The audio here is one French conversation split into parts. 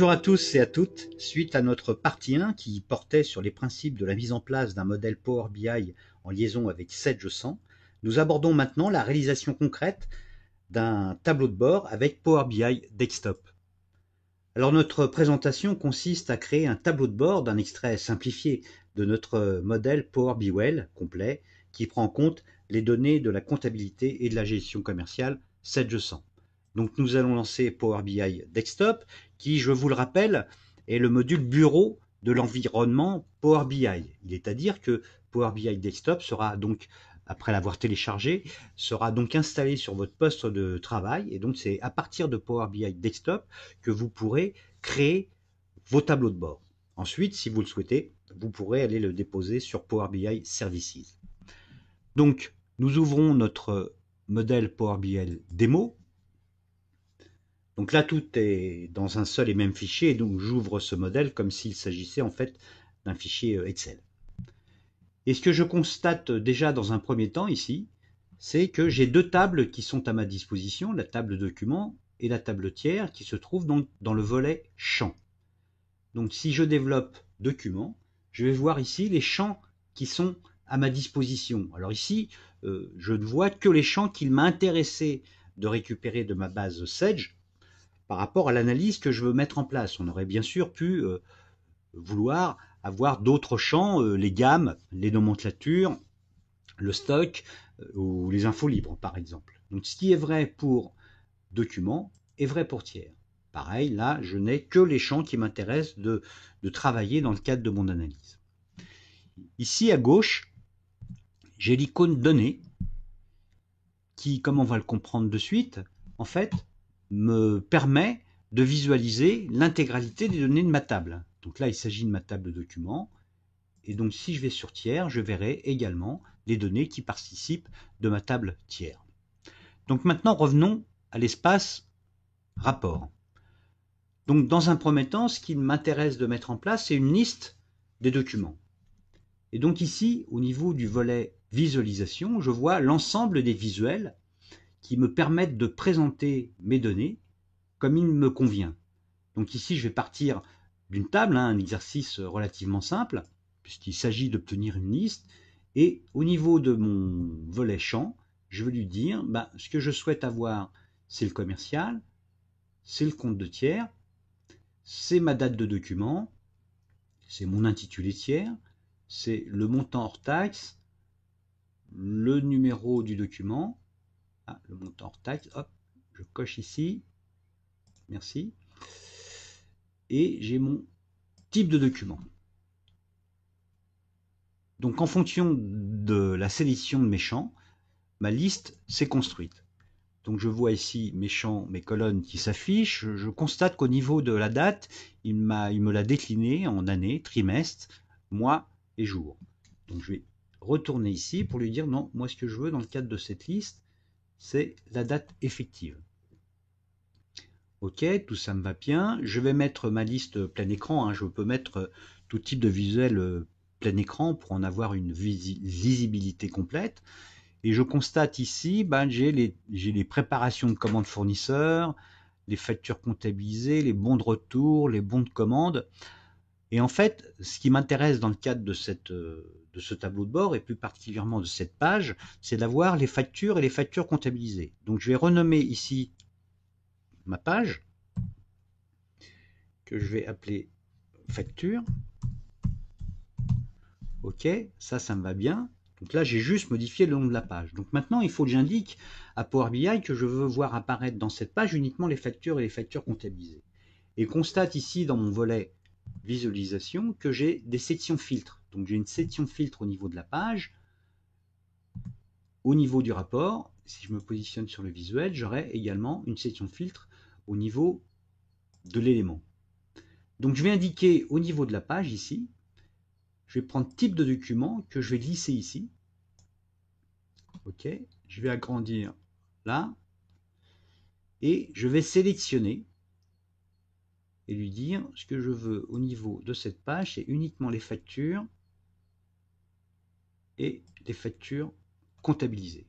Bonjour à tous et à toutes. Suite à notre partie 1 qui portait sur les principes de la mise en place d'un modèle Power BI en liaison avec Sage 100, nous abordons maintenant la réalisation concrète d'un tableau de bord avec Power BI Desktop. Alors notre présentation consiste à créer un tableau de bord d'un extrait simplifié de notre modèle Power BI complet qui prend en compte les données de la comptabilité et de la gestion commerciale Sage 100. Donc nous allons lancer Power BI Desktop qui, je vous le rappelle, est le module bureau de l'environnement Power BI. Il est à dire que Power BI Desktop sera donc, après l'avoir téléchargé, sera donc installé sur votre poste de travail. Et donc c'est à partir de Power BI Desktop que vous pourrez créer vos tableaux de bord. Ensuite, si vous le souhaitez, vous pourrez aller le déposer sur Power BI Services. Donc, nous ouvrons notre modèle Power BI démo. Donc là, tout est dans un seul et même fichier, et donc j'ouvre ce modèle comme s'il s'agissait en fait d'un fichier Excel. Et ce que je constate déjà dans un premier temps ici, c'est que j'ai deux tables qui sont à ma disposition, la table document et la table tiers, qui se trouvent donc dans le volet champs. Donc si je développe document, je vais voir ici les champs qui sont à ma disposition. Alors ici, je ne vois que les champs qu'il m'a intéressé de récupérer de ma base Sage, par rapport à l'analyse que je veux mettre en place. On aurait bien sûr pu vouloir avoir d'autres champs, les gammes, les nomenclatures, le stock ou les infos libres, par exemple. Donc ce qui est vrai pour document est vrai pour tiers. Pareil, là, je n'ai que les champs qui m'intéressent de travailler dans le cadre de mon analyse. Ici, à gauche, j'ai l'icône données qui, comme on va le comprendre de suite, en fait, me permet de visualiser l'intégralité des données de ma table. Donc là, il s'agit de ma table de documents. Et donc, si je vais sur tiers, je verrai également les données qui participent de ma table tiers. Donc maintenant, revenons à l'espace rapport. Donc, dans un premier temps, ce qui m'intéresse de mettre en place, c'est une liste des documents. Et donc ici, au niveau du volet visualisation, je vois l'ensemble des visuels qui me permettent de présenter mes données comme il me convient. Donc ici, je vais partir d'une table, un exercice relativement simple, puisqu'il s'agit d'obtenir une liste. Et au niveau de mon volet champ, je vais lui dire, ce que je souhaite avoir, c'est le commercial, c'est le compte de tiers, c'est ma date de document, c'est mon intitulé tiers, c'est le montant hors taxe, le numéro du document, le montant hors taxe, hop, je coche ici, merci, et j'ai mon type de document. Donc en fonction de la sélection de mes champs, ma liste s'est construite. Donc je vois ici mes champs, mes colonnes qui s'affichent. Je constate qu'au niveau de la date, il me l'a décliné en années, trimestres, mois et jours. Donc je vais retourner ici pour lui dire non, moi ce que je veux dans le cadre de cette liste, c'est la date effective. Ok, tout ça me va bien. Je vais mettre ma liste plein écran. Je peux mettre tout type de visuel plein écran pour en avoir une visibilité complète. Et je constate ici, j'ai les préparations de commandes fournisseurs, les factures comptabilisées, les bons de retour, les bons de commande. Et en fait, ce qui m'intéresse dans le cadre de ce tableau de bord, et plus particulièrement de cette page, c'est d'avoir les factures et les factures comptabilisées. Donc je vais renommer ici ma page, que je vais appeler facture. Ok, ça me va bien. Donc là, j'ai juste modifié le nom de la page. Donc maintenant, il faut que j'indique à Power BI que je veux voir apparaître dans cette page uniquement les factures et les factures comptabilisées. Et constate ici dans mon volet visualisation que j'ai des sections filtres. Donc j'ai une section filtre au niveau de la page. Au niveau du rapport, si je me positionne sur le visuel, j'aurai également une section filtre au niveau de l'élément. Donc je vais indiquer au niveau de la page ici, je vais prendre type de document que je vais glisser ici. Ok, je vais agrandir là et je vais sélectionner et lui dire ce que je veux au niveau de cette page, c'est uniquement les factures et les factures comptabilisées.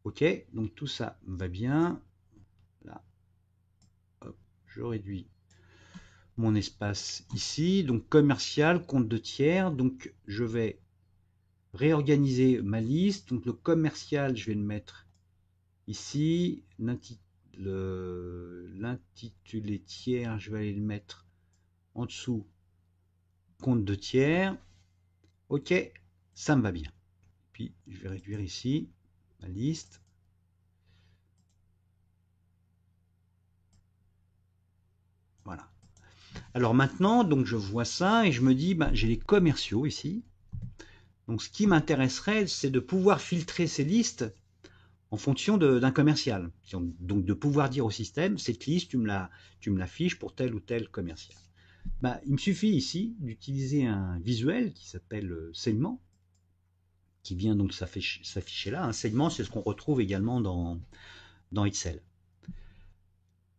Ok, donc tout ça va bien. Là, hop, je réduis mon espace ici, donc commercial, compte de tiers, donc je vais réorganiser ma liste, donc le commercial, je vais le mettre ici, l'intitulé tiers, je vais aller le mettre en dessous, compte de tiers, ok, ça me va bien. Puis je vais réduire ici ma liste. Voilà. Alors maintenant, donc je vois ça et je me dis, ben, j'ai les commerciaux ici. Donc ce qui m'intéresserait, c'est de pouvoir filtrer ces listes en fonction d'un commercial. Donc de pouvoir dire au système, cette liste, tu me la fiches pour tel ou tel commercial. Ben, il me suffit ici d'utiliser un visuel qui s'appelle segment, qui vient donc s'afficher là. Un segment, c'est ce qu'on retrouve également dans Excel.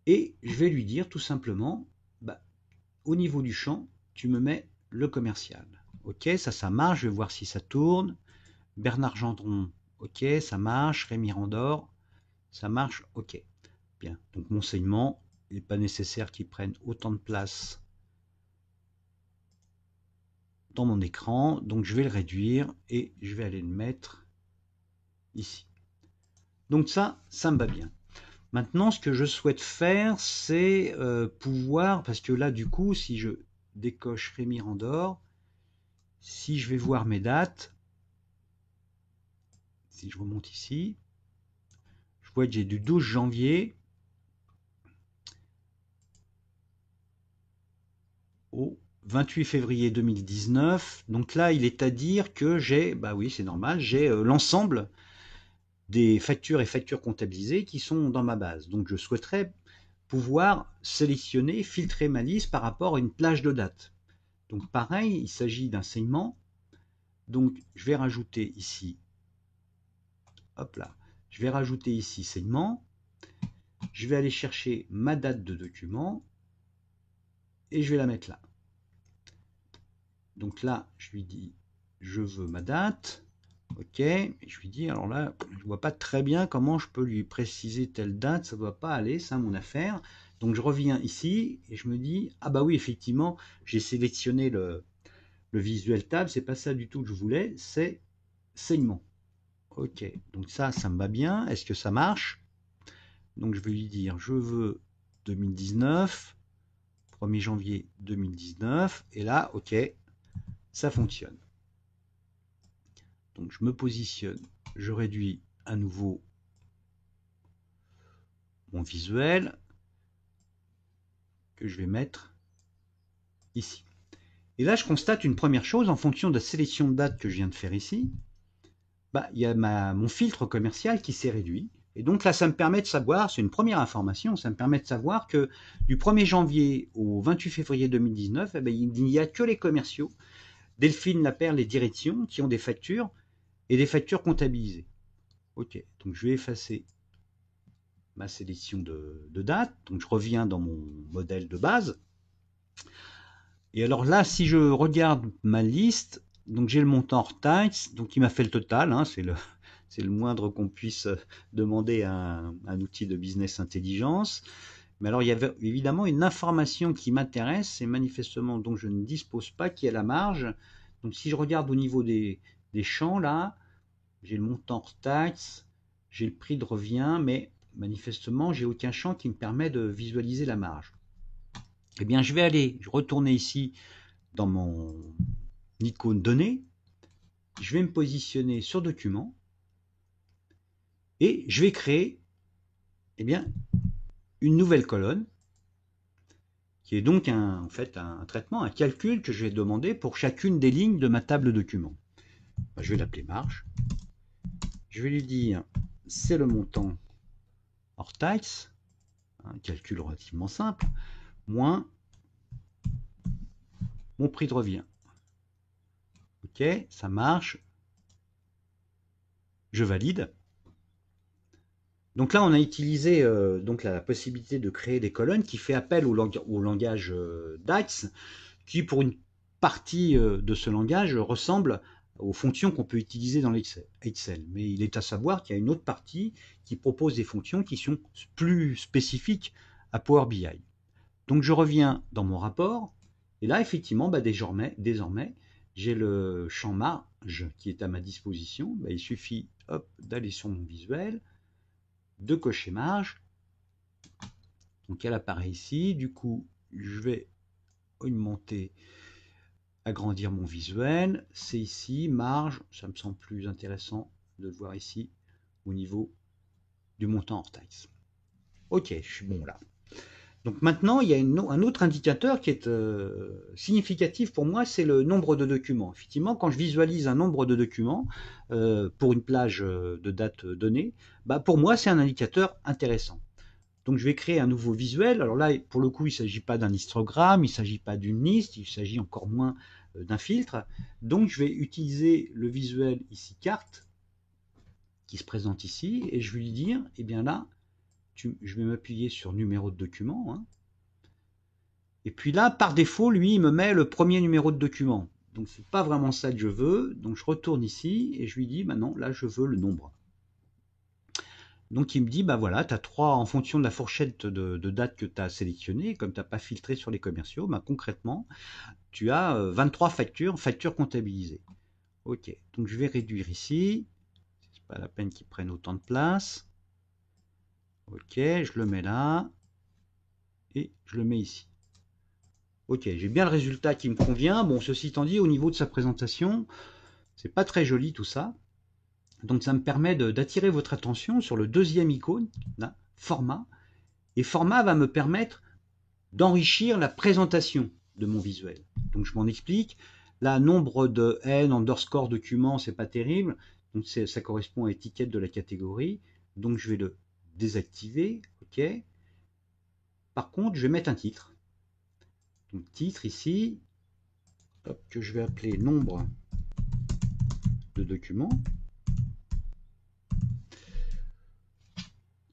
Et je vais lui dire tout simplement, bah, au niveau du champ, tu me mets le commercial. Ok, ça marche, je vais voir si ça tourne. Bernard Gendron, ok, ça marche. Rémi Randor, ça marche, ok. Bien, donc mon segment, il n'est pas nécessaire qu'il prenne autant de place dans mon écran, donc je vais le réduire et je vais aller le mettre ici. Donc ça me va bien. Maintenant, ce que je souhaite faire, c'est pouvoir, parce que là, du coup, si je décoche Rémi Randor, si je vais voir mes dates, si je remonte ici, je vois que j'ai du 12 janvier au 28 février 2019. Donc là, il est à dire que j'ai, bah oui, c'est normal, j'ai l'ensemble des factures et factures comptabilisées qui sont dans ma base. Donc je souhaiterais pouvoir sélectionner, filtrer ma liste par rapport à une plage de dates. Donc pareil, il s'agit d'un segment. Donc je vais rajouter ici, hop là, je vais rajouter ici segment. Je vais aller chercher ma date de document et je vais la mettre là. Donc là, je lui dis, je veux ma date. Ok, et je lui dis, alors là, je ne vois pas très bien comment je peux lui préciser telle date, ça ne doit pas aller, ça, mon affaire. Donc je reviens ici et je me dis, ah bah oui, effectivement, j'ai sélectionné le visuel table, c'est pas ça du tout que je voulais, c'est segment. Ok, donc ça me va bien. Est-ce que ça marche? Donc je vais lui dire, je veux 2019, 1er janvier 2019, et là, ok, ça fonctionne. Donc je me positionne, je réduis à nouveau mon visuel, que je vais mettre ici. Et là, je constate une première chose, en fonction de la sélection de date que je viens de faire ici, bah, il y a mon filtre commercial qui s'est réduit. Et donc là, ça me permet de savoir, c'est une première information, ça me permet de savoir que du 1er janvier au 28 février 2019, eh ben, il n'y a que les commerciaux, Delphine, La Perle et Direction, qui ont des factures et des factures comptabilisées. Ok, donc je vais effacer ma sélection de dates. Donc je reviens dans mon modèle de base. Et alors là, si je regarde ma liste, donc j'ai le montant hors taxe, donc il m'a fait le total, hein, c'est le moindre qu'on puisse demander à un outil de business intelligence. Mais alors il y avait évidemment une information qui m'intéresse, et manifestement dont je ne dispose pas, qui est la marge. Donc si je regarde au niveau des champs là, j'ai le montant hors taxe, j'ai le prix de revient, mais manifestement j'ai aucun champ qui me permet de visualiser la marge. Eh bien je vais aller retourner ici dans mon icône données, je vais me positionner sur document et je vais créer eh bien, une nouvelle colonne qui est donc en fait un traitement, un calcul que je vais demander pour chacune des lignes de ma table document. Je vais l'appeler marge. Je vais lui dire c'est le montant hors taxe, un calcul relativement simple, moins mon prix de revient. Ok, ça marche. Je valide. Donc là, on a utilisé donc la possibilité de créer des colonnes qui fait appel au langage DAX, qui pour une partie de ce langage ressemble aux fonctions qu'on peut utiliser dans l'Excel. Mais il est à savoir qu'il y a une autre partie qui propose des fonctions qui sont plus spécifiques à Power BI. Donc je reviens dans mon rapport, et là effectivement, désormais j'ai le champ marge qui est à ma disposition. Il suffit d'aller sur mon visuel, de cocher marge. Donc elle apparaît ici. Du coup, je vais augmenter, agrandir mon visuel. C'est ici, marge. Ça me semble plus intéressant de le voir ici au niveau du montant hors taxe. Ok, je suis bon là. Donc maintenant, il y a un autre indicateur qui est significatif pour moi, c'est le nombre de documents. Effectivement, quand je visualise un nombre de documents pour une plage de date donnée, pour moi, c'est un indicateur intéressant. Donc je vais créer un nouveau visuel. Alors là, pour le coup, il ne s'agit pas d'un histogramme, il ne s'agit pas d'une liste, il s'agit encore moins d'un filtre. Donc je vais utiliser le visuel ici carte, qui se présente ici, et je vais lui dire, eh bien là, je vais m'appuyer sur numéro de document, hein. Et puis là, par défaut, lui, il me met le premier numéro de document. Donc c'est pas vraiment ça que je veux. Donc je retourne ici et je lui dis, non, là je veux le nombre. Donc il me dit, voilà, tu as 3, en fonction de la fourchette de date que tu as sélectionnée, comme tu n'as pas filtré sur les commerciaux, concrètement, tu as 23 factures comptabilisées. Ok, donc je vais réduire ici. C'est pas la peine qu'ils prennent autant de place. Ok, je le mets là. Et je le mets ici. Ok, j'ai bien le résultat qui me convient. Bon, ceci étant dit, au niveau de sa présentation, c'est pas très joli tout ça. Donc ça me permet d'attirer votre attention sur le deuxième icône, là, format. Et format va me permettre d'enrichir la présentation de mon visuel. Donc je m'en explique. Là, nombre de n underscore document, c'est pas terrible. Donc ça correspond à l'étiquette de la catégorie. Donc je vais le désactiver. Ok. Par contre, je vais mettre un titre. Donc titre ici, que je vais appeler nombre de documents.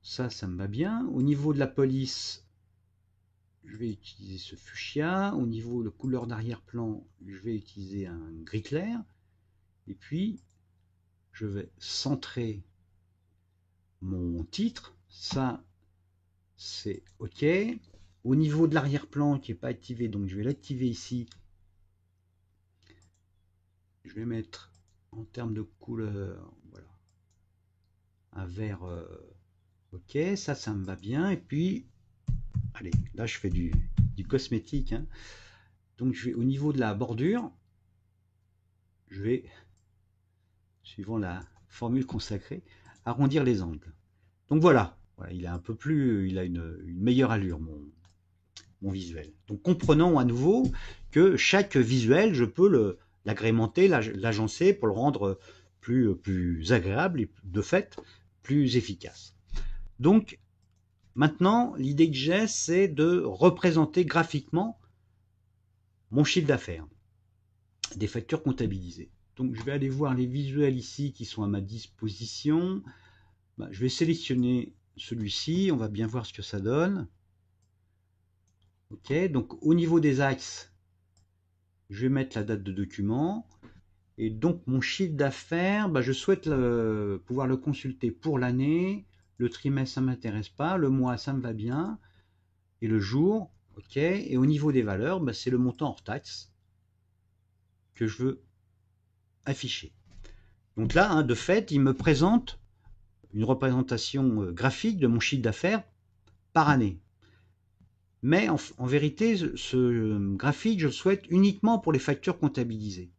Ça me va bien. Au niveau de la police, je vais utiliser ce fuchsia. Au niveau de couleur d'arrière-plan, je vais utiliser un gris clair. Et puis, je vais centrer mon titre. Ça, c'est OK. Au niveau de l'arrière-plan qui n'est pas activé, donc je vais l'activer ici. Je vais mettre en termes de couleur, voilà, un vert OK. Ça me va bien. Et puis, allez, là, je fais du cosmétique, hein. Donc, je vais, au niveau de la bordure, je vais, suivant la formule consacrée, arrondir les angles. Donc voilà, il a un peu plus, il a une meilleure allure, mon visuel. Donc comprenons à nouveau que chaque visuel, je peux l'agrémenter, l'agencer pour le rendre plus agréable et de fait plus efficace. Donc maintenant, l'idée que j'ai, c'est de représenter graphiquement mon chiffre d'affaires, des factures comptabilisées. Donc je vais aller voir les visuels ici qui sont à ma disposition. Je vais sélectionner celui-ci, on va bien voir ce que ça donne. Ok, donc au niveau des axes, je vais mettre la date de document. Et donc mon chiffre d'affaires, je souhaite pouvoir le consulter pour l'année. Le trimestre, ça ne m'intéresse pas. Le mois, ça me va bien. Et le jour, ok. Et au niveau des valeurs, c'est le montant hors taxe que je veux afficher. Donc là, de fait, il me présente une représentation graphique de mon chiffre d'affaires par année. Mais en vérité, ce graphique, je le souhaite uniquement pour les factures comptabilisées.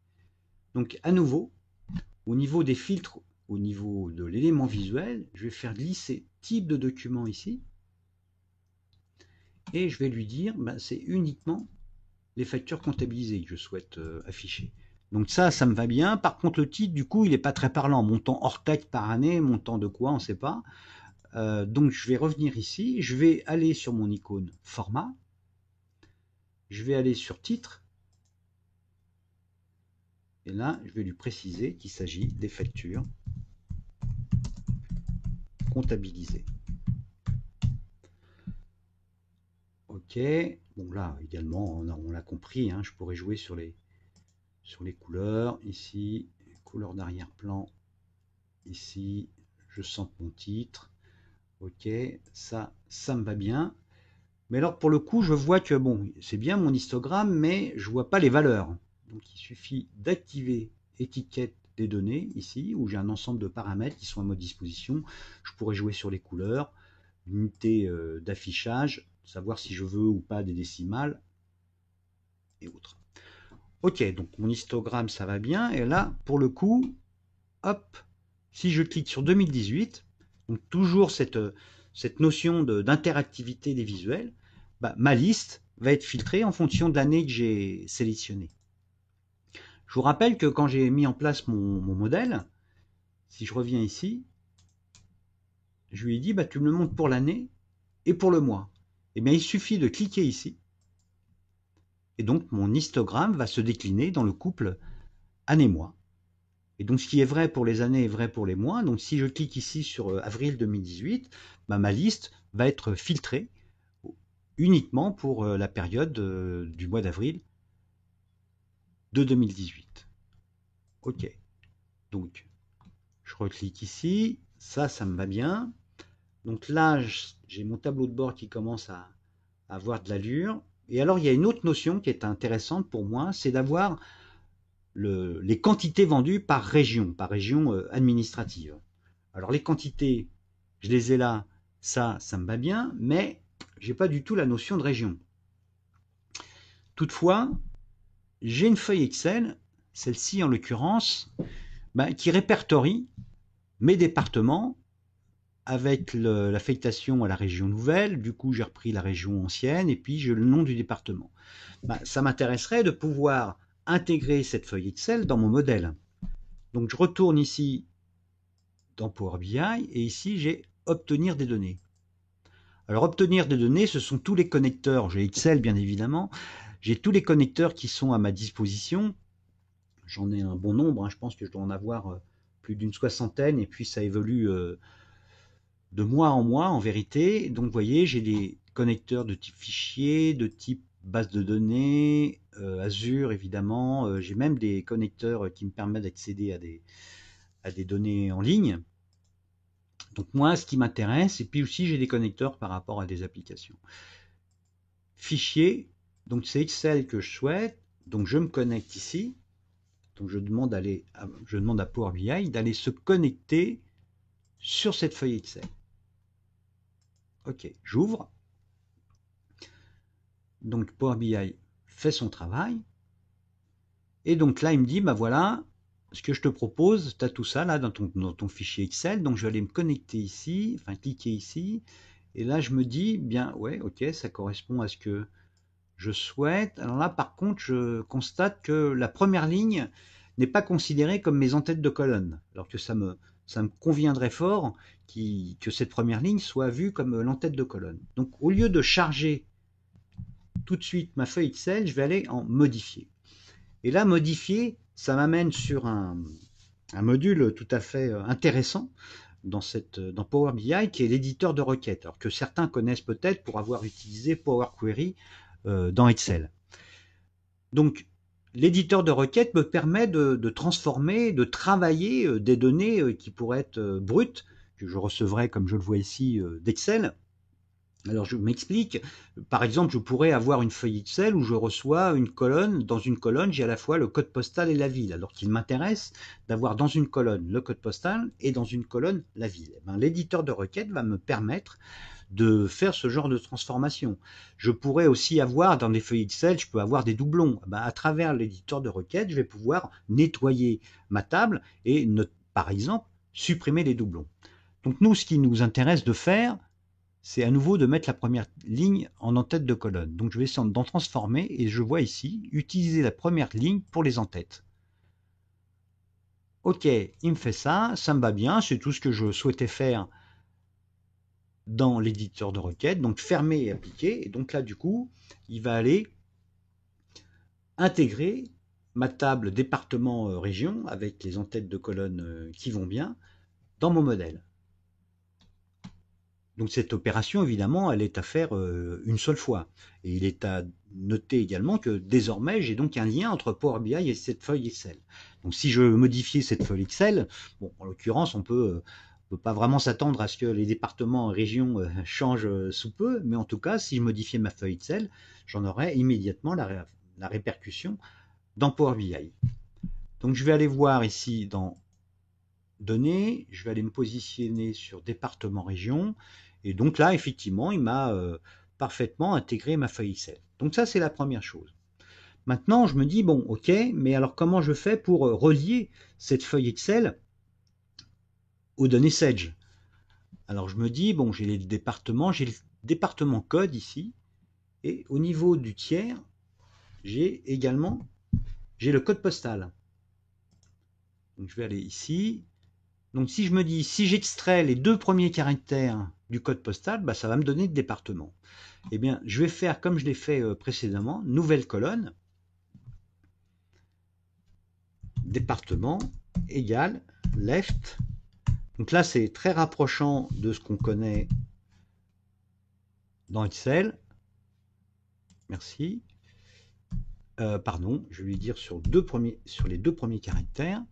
Donc à nouveau, au niveau des filtres, au niveau de l'élément visuel, je vais faire glisser type de document ici. Et je vais lui dire, c'est uniquement les factures comptabilisées que je souhaite afficher. Donc ça me va bien. Par contre, le titre, du coup, il n'est pas très parlant. Montant hors taxe par année, montant de quoi, on ne sait pas. Donc je vais revenir ici. Je vais aller sur mon icône format. Je vais aller sur titre. Et là, je vais lui préciser qu'il s'agit des factures comptabilisées. Ok. Bon là, également, on l'a compris, hein, je pourrais jouer sur les couleurs. Ici, couleur d'arrière-plan. Ici, je centre mon titre. Ok, ça me va bien. Mais alors pour le coup, je vois que bon, c'est bien mon histogramme, mais je vois pas les valeurs. Donc il suffit d'activer étiquette des données ici, où j'ai un ensemble de paramètres qui sont à ma disposition. Je pourrais jouer sur les couleurs, l'unité d'affichage, savoir si je veux ou pas des décimales et autres. Ok, donc mon histogramme ça va bien, et là pour le coup, hop, si je clique sur 2018, donc toujours cette notion d'interactivité des visuels, bah, ma liste va être filtrée en fonction de l'année que j'ai sélectionnée. Je vous rappelle que quand j'ai mis en place mon modèle, si je reviens ici, je lui ai dit bah, tu me le montres pour l'année et pour le mois. Et bien il suffit de cliquer ici, et donc mon histogramme va se décliner dans le couple année-mois. Et donc ce qui est vrai pour les années est vrai pour les mois. Donc si je clique ici sur avril 2018, bah, ma liste va être filtrée uniquement pour la période du mois d'avril de 2018. Ok, donc je reclique ici, ça me va bien. Donc là, j'ai mon tableau de bord qui commence à avoir de l'allure. Et alors, il y a une autre notion qui est intéressante pour moi, c'est d'avoir les quantités vendues par région administrative. Alors les quantités, je les ai là, ça me va bien, mais j'ai pas du tout la notion de région. Toutefois, j'ai une feuille Excel, celle-ci en l'occurrence, qui répertorie mes départements avec l'affectation à la région nouvelle. Du coup, j'ai repris la région ancienne et puis j'ai le nom du département. Ça m'intéresserait de pouvoir intégrer cette feuille Excel dans mon modèle. Donc, je retourne ici dans Power BI et ici, j'ai obtenir des données. Alors, obtenir des données, ce sont tous les connecteurs. J'ai Excel, bien évidemment. J'ai tous les connecteurs qui sont à ma disposition. J'en ai un bon nombre. Je pense que je dois en avoir plus d'une soixantaine et puis ça évolue de mois en mois en vérité. Donc vous voyez, j'ai des connecteurs de type fichier, de type base de données, Azure évidemment. J'ai même des connecteurs qui me permettent d'accéder à des données en ligne. Donc moi, ce qui m'intéresse, et puis aussi j'ai des connecteurs par rapport à des applications. Fichier, donc c'est Excel que je souhaite. Donc je me connecte ici. Donc je demande à Power BI d'aller se connecter sur cette feuille Excel. Ok, j'ouvre. Donc Power BI fait son travail. Et donc là, il me dit, bah voilà, ce que je te propose, tu as tout ça là dans ton fichier Excel. Donc je vais aller me connecter ici, enfin cliquer ici. Et là, je me dis, bien, ouais, ok, ça correspond à ce que je souhaite. Alors là, par contre, je constate que la première ligne n'est pas considérée comme mes en-têtes de colonne. Alors que ça me conviendrait fort que cette première ligne soit vue comme l'en-tête de colonne. Donc au lieu de charger tout de suite ma feuille Excel, je vais aller en modifier. Et là, modifier, ça m'amène sur un module tout à fait intéressant dans Power BI, qui est l'éditeur de requêtes, alors que certains connaissent peut-être pour avoir utilisé Power Query dans Excel. Donc, l'éditeur de requêtes me permet de transformer, de travailler des données qui pourraient être brutes, que je recevrais, comme je le vois ici, d'Excel. Alors je m'explique, par exemple je pourrais avoir une feuille Excel où je reçois une colonne, dans une colonne j'ai à la fois le code postal et la ville, alors qu'il m'intéresse d'avoir dans une colonne le code postal et dans une colonne la ville. L'éditeur de requête va me permettre de faire ce genre de transformation. Je pourrais aussi avoir dans des feuilles Excel, je peux avoir des doublons. À travers l'éditeur de requête, je vais pouvoir nettoyer ma table et par exemple supprimer les doublons. Donc nous, ce qui nous intéresse de faire, c'est à nouveau de mettre la première ligne en en-tête de colonne. Donc je vais essayer d'en transformer et je vois ici, utiliser la première ligne pour les en-têtes. Ok, il me fait ça me va bien, c'est tout ce que je souhaitais faire dans l'éditeur de requête. Donc fermer et appliquer. Et donc là, du coup, il va aller intégrer ma table département région avec les en-têtes de colonne qui vont bien dans mon modèle. Donc cette opération, évidemment, elle est à faire une seule fois. Et il est à noter également que désormais, j'ai donc un lien entre Power BI et cette feuille Excel. Donc si je veux modifier cette feuille Excel, bon, en l'occurrence, on peut ne peut pas vraiment s'attendre à ce que les départements et régions changent sous peu, mais en tout cas, si je modifiais ma feuille Excel, j'en aurais immédiatement la répercussion dans Power BI. Donc je vais aller voir ici dans Données, je vais aller me positionner sur département région, et donc là, effectivement, il m'a parfaitement intégré ma feuille Excel. Donc ça, c'est la première chose. Maintenant, je me dis, bon, ok, mais alors comment je fais pour relier cette feuille Excel aux données Sage? Alors je me dis, bon, j'ai le département code ici, et au niveau du tiers, j'ai le code postal. Donc je vais aller ici. Donc si je me dis, si j'extrais les 2 premiers caractères du code postal, bah, ça va me donner le département. Eh bien, je vais faire comme je l'ai fait précédemment, nouvelle colonne, département égale left. Donc là, c'est très rapprochant de ce qu'on connaît dans Excel. Merci. Pardon, je vais lui dire sur les 2 premiers caractères.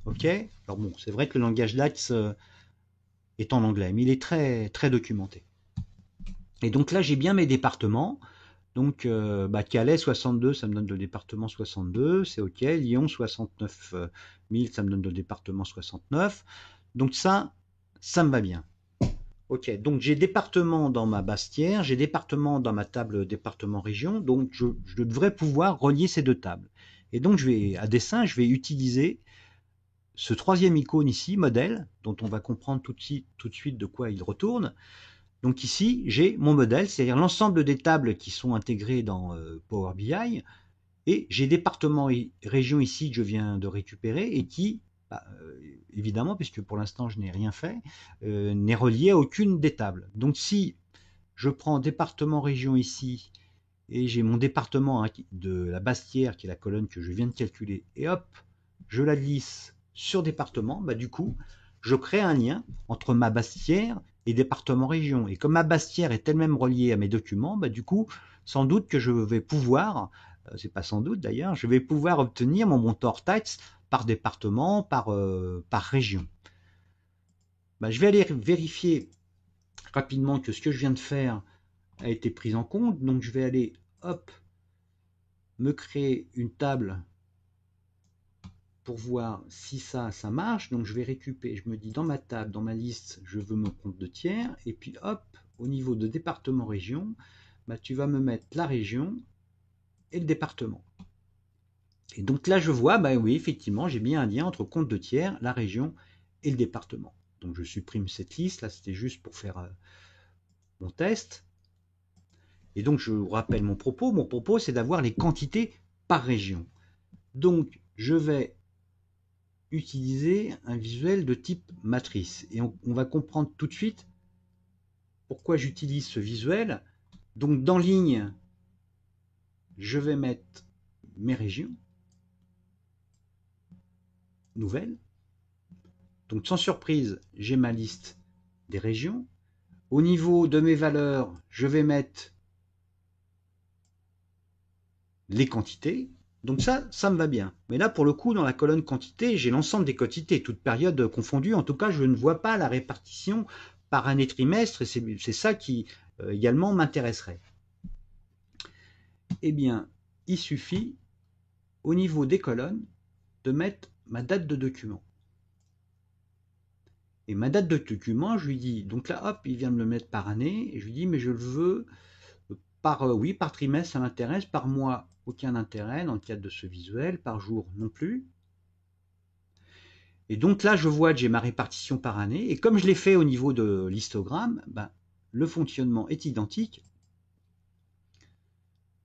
Ok. Alors bon, c'est vrai que le langage DAX est en anglais, mais il est très, très documenté. Et donc là, j'ai bien mes départements. Donc Calais 62, ça me donne le département 62, c'est ok. Lyon 69 000, ça me donne le département 69. Donc ça me va bien. Ok, donc j'ai département dans ma Bastière, j'ai département dans ma table département-région, donc je devrais pouvoir relier ces deux tables. Et donc à dessein, je vais utiliser ce troisième icône ici, modèle, dont on va comprendre tout de suite de quoi il retourne. Donc ici, j'ai mon modèle, c'est-à-dire l'ensemble des tables qui sont intégrées dans Power BI, et j'ai département et région ici que je viens de récupérer et qui, évidemment, puisque pour l'instant je n'ai rien fait, n'est relié à aucune des tables. Donc si je prends département région ici, et j'ai mon département de la Bastière, qui est la colonne que je viens de calculer, et hop, je la glisse sur département, du coup, je crée un lien entre ma Bastière et département région. Et comme ma Bastière est elle-même reliée à mes documents, du coup, sans doute que je vais pouvoir, c'est pas sans doute d'ailleurs, je vais pouvoir obtenir mon montant hors taxe par département, par région. Je vais aller vérifier rapidement que ce que je viens de faire a été pris en compte. Donc je vais aller, hop, me créer une table pour voir si ça marche. Donc je vais récupérer, je me dis dans ma table, dans ma liste, je veux mon compte de tiers. Et puis hop, au niveau de département-région, tu vas me mettre la région et le département. Et donc là, je vois, oui, effectivement, j'ai bien un lien entre compte de tiers, la région et le département. Donc je supprime cette liste. Là, c'était juste pour faire mon test. Et donc, je vous rappelle mon propos. Mon propos, c'est d'avoir les quantités par région. Donc, je vais utiliser un visuel de type matrice. Et on va comprendre tout de suite pourquoi j'utilise ce visuel. Donc, dans ligne, je vais mettre mes régions nouvelles. Donc, sans surprise, j'ai ma liste des régions. Au niveau de mes valeurs, je vais mettre les quantités. Donc ça me va bien. Mais là, pour le coup, dans la colonne quantité, j'ai l'ensemble des quantités, toutes périodes confondues. En tout cas, je ne vois pas la répartition par année trimestre, et c'est ça qui également m'intéresserait. Eh bien, il suffit, au niveau des colonnes, de mettre ma date de document. Et ma date de document, je lui dis, donc là, hop, il vient de me mettre par année, et je lui dis, mais je le veux par trimestre, ça m'intéresse, par mois, aucun intérêt dans le cadre de ce visuel, par jour non plus. Et donc là, je vois que j'ai ma répartition par année, et comme je l'ai fait au niveau de l'histogramme, le fonctionnement est identique.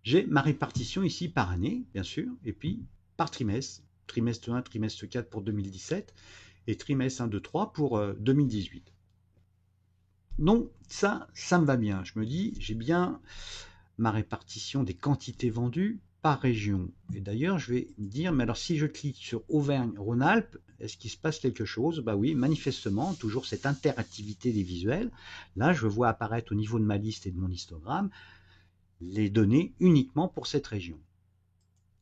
J'ai ma répartition ici par année, bien sûr, et puis par trimestre, trimestre 1, trimestre 4 pour 2017, et trimestre 1, 2, 3 pour 2018. Donc ça me va bien. Je me dis, j'ai bien ma répartition des quantités vendues par région. Et d'ailleurs, je vais me dire, mais alors si je clique sur Auvergne-Rhône-Alpes, est-ce qu'il se passe quelque chose? Oui, manifestement, toujours cette interactivité des visuels. Là, je vois apparaître au niveau de ma liste et de mon histogramme les données uniquement pour cette région.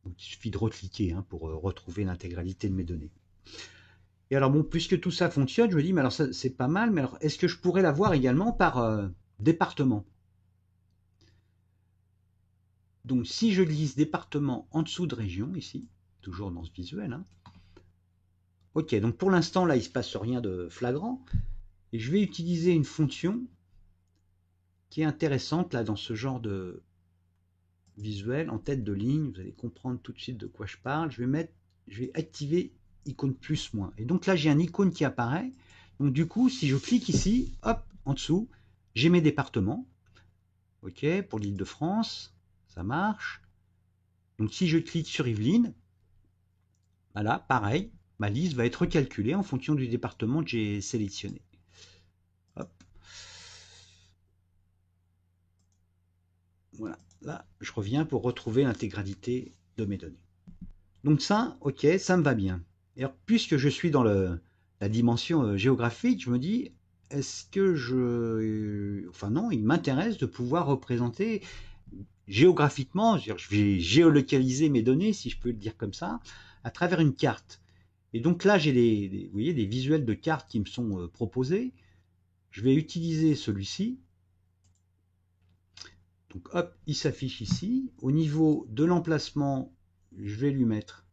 Donc, il suffit de recliquer pour retrouver l'intégralité de mes données. Et alors bon, puisque tout ça fonctionne, je me dis, mais alors ça c'est pas mal, mais alors est-ce que je pourrais l'avoir également par département? Donc si je glisse département en dessous de région, ici, toujours dans ce visuel, hein, ok, donc pour l'instant là il ne se passe rien de flagrant, et je vais utiliser une fonction qui est intéressante là dans ce genre de visuel en tête de ligne. Vous allez comprendre tout de suite de quoi je parle. Je vais activer icône plus moins. Et donc là j'ai un icône qui apparaît. Donc du coup si je clique ici, hop, en dessous, j'ai mes départements. Ok, pour l'Île-de-France, ça marche. Donc si je clique sur Yvelines, voilà, pareil, ma liste va être recalculée en fonction du département que j'ai sélectionné. Hop. Voilà, là je reviens pour retrouver l'intégralité de mes données. Donc ça, ok, ça me va bien. Et alors, puisque je suis dans la dimension géographique, je me dis, est-ce que enfin non, il m'intéresse de pouvoir représenter géographiquement, je vais géolocaliser mes données, si je peux le dire comme ça, à travers une carte. Et donc là, j'ai vous voyez, des visuels de cartes qui me sont proposés. Je vais utiliser celui-ci. Donc hop, il s'affiche ici. Au niveau de l'emplacement, je vais lui mettre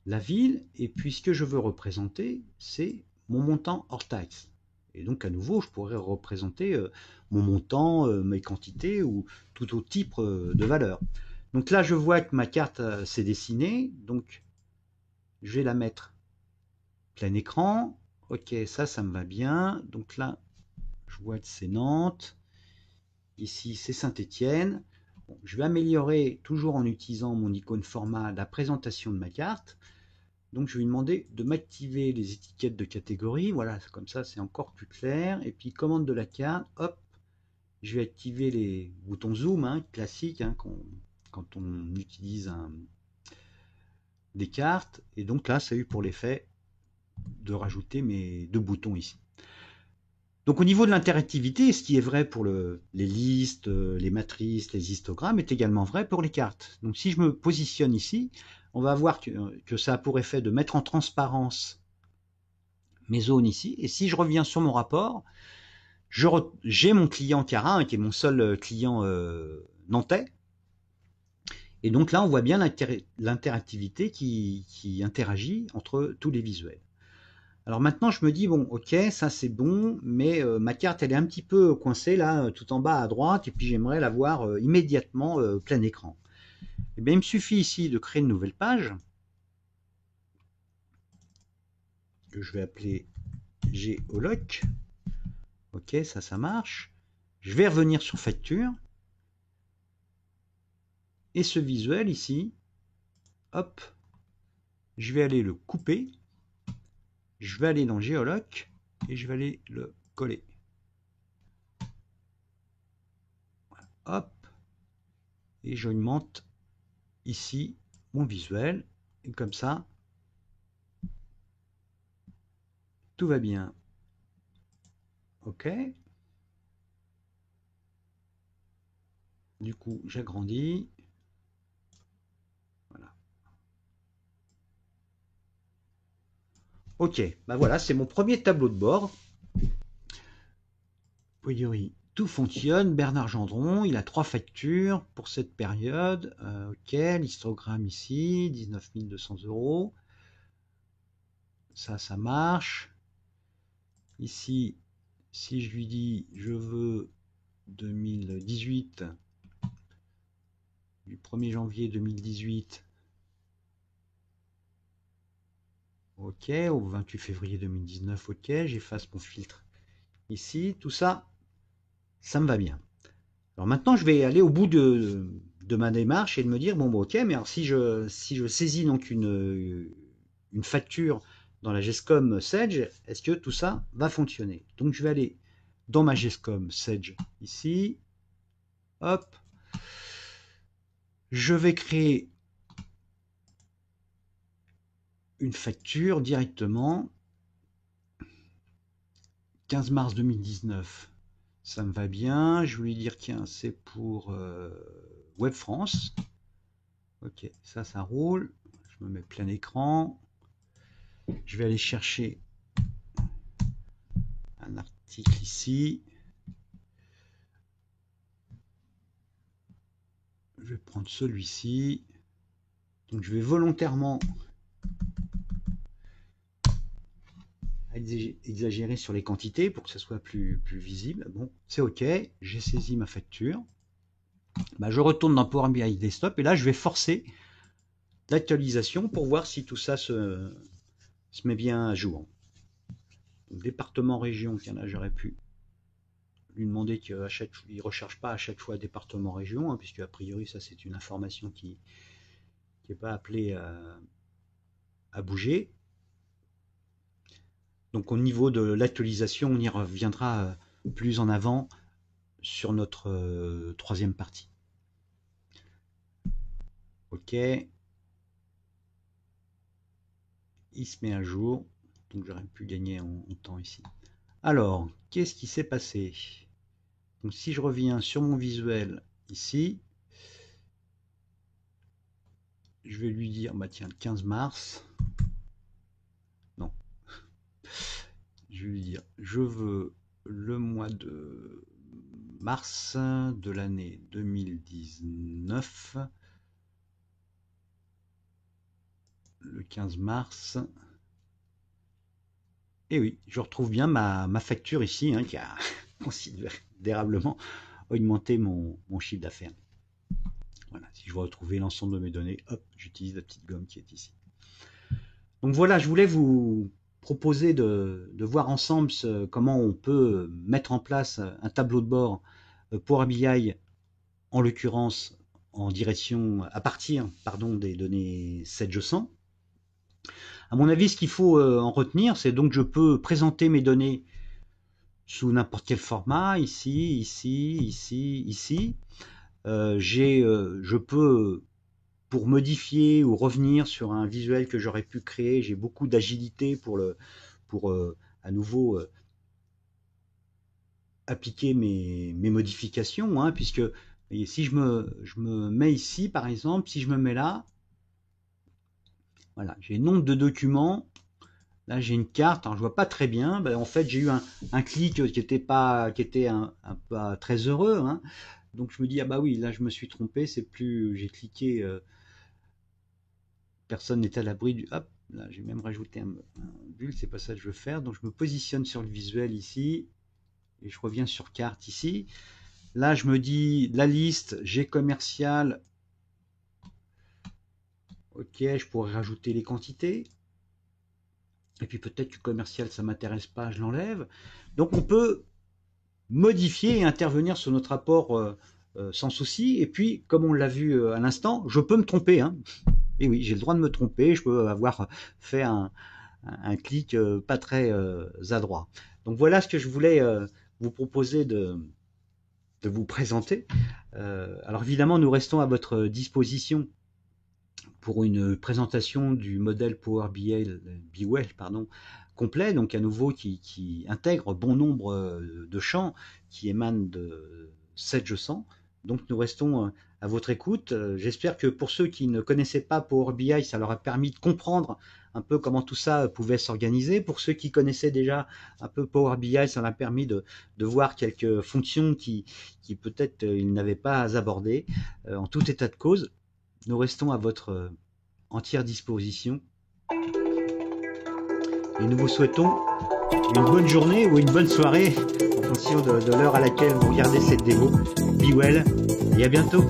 la ville, et puis ce que je veux représenter, c'est mon montant hors taxe. Et donc à nouveau, je pourrais représenter mon montant, mes quantités ou tout autre type de valeur. Donc là, je vois que ma carte s'est dessinée, donc je vais la mettre plein écran. Ok, ça me va bien. Donc là, je vois que c'est Nantes. Ici, c'est Saint-Étienne. Bon, je vais améliorer, toujours en utilisant mon icône format, la présentation de ma carte. Donc je vais lui demander de m'activer les étiquettes de catégorie. Voilà, comme ça c'est encore plus clair. Et puis commande de la carte, hop, je vais activer les boutons zoom, hein, classiques, hein, quand on utilise des cartes. Et donc là, ça a eu pour l'effet de rajouter mes deux boutons ici. Donc au niveau de l'interactivité, ce qui est vrai pour les listes, les matrices, les histogrammes, est également vrai pour les cartes. Donc si je me positionne ici, on va voir que ça a pour effet de mettre en transparence mes zones ici. Et si je reviens sur mon rapport, j'ai mon client Cara, hein, qui est mon seul client nantais. Et donc là, on voit bien l'interactivité qui interagit entre tous les visuels. Alors maintenant, je me dis, bon, ok, ça c'est bon, mais ma carte, elle est un petit peu coincée là, tout en bas à droite, et puis j'aimerais la voir immédiatement plein écran. Et bien, il me suffit ici de créer une nouvelle page, que je vais appeler Géoloc. Ok, ça marche. Je vais revenir sur facture. Et ce visuel ici, hop, je vais aller le couper. Je vais aller dans Géoloc et je vais aller le coller. Voilà, hop, et j'augmente ici mon visuel. Et comme ça, tout va bien. Ok. Du coup, j'agrandis. Voilà. Ok, bah voilà, c'est mon premier tableau de bord. A priori, tout fonctionne. Bernard Gendron, il a 3 factures pour cette période. Ok, l'histogramme ici, 19 200 €. Ça marche. Ici, si je lui dis je veux 2018, du 1er janvier 2018 ok, au 28 février 2019 ok, j'efface mon filtre ici, tout ça, ça me va bien. Alors maintenant, je vais aller au bout de ma démarche et de me dire, bon, ok, mais alors si je saisis donc une facture dans la GESCOM Sedge, est-ce que tout ça va fonctionner? Donc je vais aller dans ma GESCOM Sedge ici, hop, je vais créer une facture directement, 15 mars 2019, ça me va bien, je vais lui dire, tiens, c'est pour Web France, ok, ça roule, je me mets plein écran, Je vais aller chercher un article ici. Je vais prendre celui-ci. Donc je vais volontairement exagérer sur les quantités pour que ça soit plus visible. Bon, c'est OK. J'ai saisi ma facture. Bah, je retourne dans Power BI Desktop et là je vais forcer l'actualisation pour voir si tout ça se met bien à jour. Donc, département région, tiens là j'aurais pu lui demander qu'il ne recherche pas à chaque fois département région, hein, puisque a priori ça c'est une information qui n'est pas appelée à bouger. Donc au niveau de l'actualisation, on y reviendra plus en avant sur notre troisième partie. OK. Il se met à jour. Donc j'aurais pu gagner en temps ici. Alors, qu'est-ce qui s'est passé? Donc si je reviens sur mon visuel ici, je vais lui dire, bah tiens, le 15 mars. Non. Je vais lui dire, je veux le mois de mars de l'année 2019. Le 15 mars. Et oui, je retrouve bien ma facture ici, hein, qui a considérablement augmenté mon chiffre d'affaires. Voilà, si je veux retrouver l'ensemble de mes données, hop, j'utilise la petite gomme qui est ici. Donc voilà, je voulais vous proposer de voir ensemble comment on peut mettre en place un tableau de bord Power BI, en l'occurrence à partir des données 7G100. À mon avis, ce qu'il faut en retenir, c'est donc je peux présenter mes données sous n'importe quel format, ici, ici, ici, ici. Je peux, pour modifier ou revenir sur un visuel que j'aurais pu créer, j'ai beaucoup d'agilité pour à nouveau appliquer mes modifications, hein, puisque voyez, si je me mets ici, par exemple, si je me mets là, voilà, j'ai nombre de documents. Là, j'ai une carte. Alors, je vois pas très bien. Ben, en fait, j'ai eu un clic qui était un pas très heureux, hein. Donc, je me dis, ah bah oui, là, je me suis trompé. C'est plus, j'ai cliqué. Personne n'est à l'abri du. Hop, là, j'ai même rajouté un bulle. C'est pas ça que je veux faire. Donc, je me positionne sur le visuel ici et je reviens sur carte ici. Là, je me dis la liste G commercial. Ok, je pourrais rajouter les quantités. Et puis peut-être que commercial, ça ne m'intéresse pas, je l'enlève. Donc on peut modifier et intervenir sur notre rapport sans souci. Et puis, comme on l'a vu à l'instant, je peux me tromper, hein. Et oui, j'ai le droit de me tromper. Je peux avoir fait un clic pas très adroit. Donc voilà ce que je voulais vous proposer de vous présenter. Alors évidemment, nous restons à votre disposition pour une présentation du modèle Power BI complet, donc à nouveau qui intègre bon nombre de champs qui émanent de 7G100. Donc nous restons à votre écoute. J'espère que pour ceux qui ne connaissaient pas Power BI, ça leur a permis de comprendre un peu comment tout ça pouvait s'organiser. Pour ceux qui connaissaient déjà un peu Power BI, ça leur a permis de voir quelques fonctions qui peut-être ils n'avaient pas abordées. En tout état de cause, nous restons à votre entière disposition. Et nous vous souhaitons une bonne journée ou une bonne soirée en fonction de l'heure à laquelle vous regardez cette démo. Be well et à bientôt.